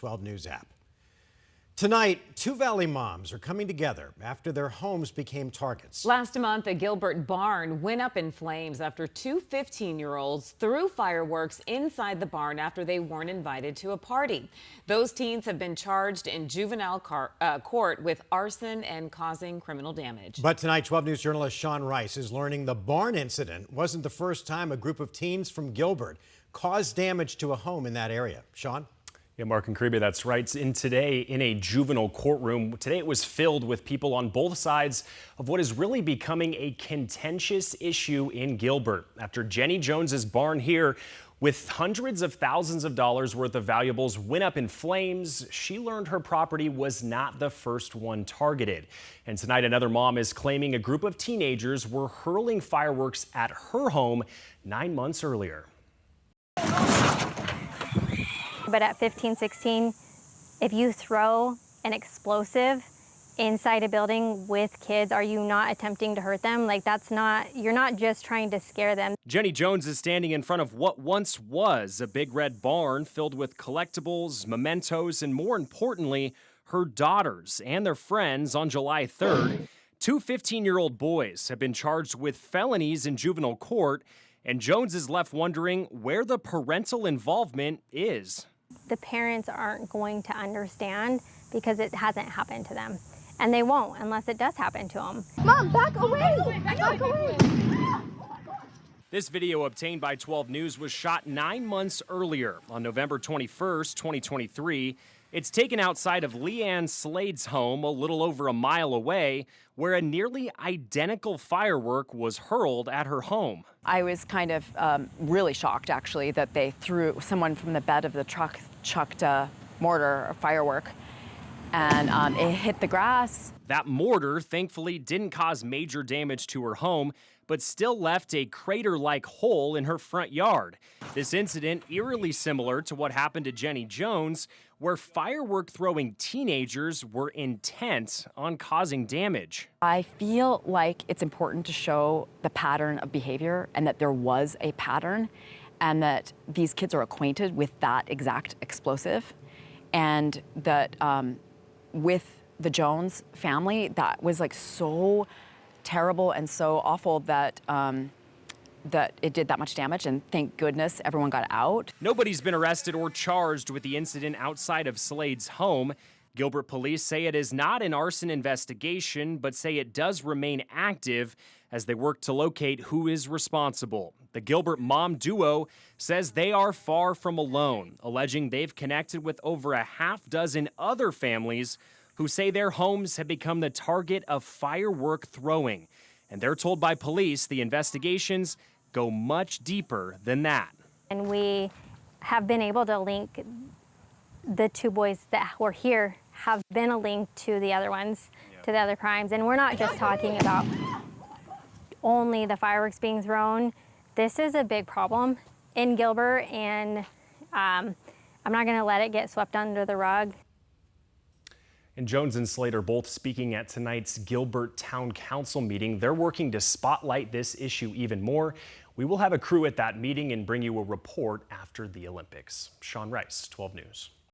12 News app. Tonight, two Valley moms are coming together after their homes became targets. Last month, a Gilbert barn went up in flames after two 15-year-olds threw fireworks inside the barn after they weren't invited to a party. Those teens have been charged in juvenile court with arson and causing criminal damage. But tonight, 12 News journalist Sean Rice is learning the barn incident wasn't the first time a group of teens from Gilbert caused damage to a home in that area. Sean? Yeah, Mark and Creeby, that's right. Today in a juvenile courtroom, today it was filled with people on both sides of what is really becoming a contentious issue in Gilbert. After Jeni Jones's barn here with hundreds of thousands of dollars worth of valuables went up in flames, she learned her property was not the first one targeted. And tonight another mom is claiming a group of teenagers were hurling fireworks at her home 9 months earlier. But at 15, 16, if you throw an explosive inside a building with kids, are you not attempting to hurt them? Like, you're not just trying to scare them. Jeni Jones is standing in front of what once was a big red barn filled with collectibles, mementos, and more importantly, her daughters and their friends. On July 3rd, two 15-year-old boys have been charged with felonies in juvenile court, and Jones is left wondering where the parental involvement is. The parents aren't going to understand because it hasn't happened to them. And they won't unless it does happen to them. Mom, back away! Back away! This video obtained by 12 News was shot 9 months earlier on November 21st, 2023. It's taken outside of Leanne Slade's home a little over a mile away, where a nearly identical firework was hurled at her home. I was kind of really shocked, actually, that someone from the bed of the truck chucked a mortar, a firework, and it hit the grass. That mortar, thankfully, didn't cause major damage to her home, but still left a crater-like hole in her front yard. This incident eerily similar to what happened to Jeni Jones, where firework-throwing teenagers were intent on causing damage. I feel like it's important to show the pattern of behavior and that there was a pattern and that these kids are acquainted with that exact explosive, and that with the Jones family, that was like so terrible and so awful that that it did that much damage, and thank goodness everyone got out. Nobody's been arrested or charged with the incident outside of Slade's home. Gilbert police say it is not an arson investigation, but say it does remain active as they work to locate who is responsible. The Gilbert mom duo says they are far from alone, alleging they've connected with over a half dozen other families who say their homes have become the target of firework throwing. And they're told by police the investigations go much deeper than that. And we have been able to link the two boys that were here, have been a link to the other ones, to the other crimes. And we're not just talking about only the fireworks being thrown. This is a big problem in Gilbert, and I'm not going to let it get swept under the rug. And Jones and Slade are both speaking at tonight's Gilbert Town Council meeting. They're working to spotlight this issue even more. We will have a crew at that meeting and bring you a report after the Olympics. Sean Rice, 12 News.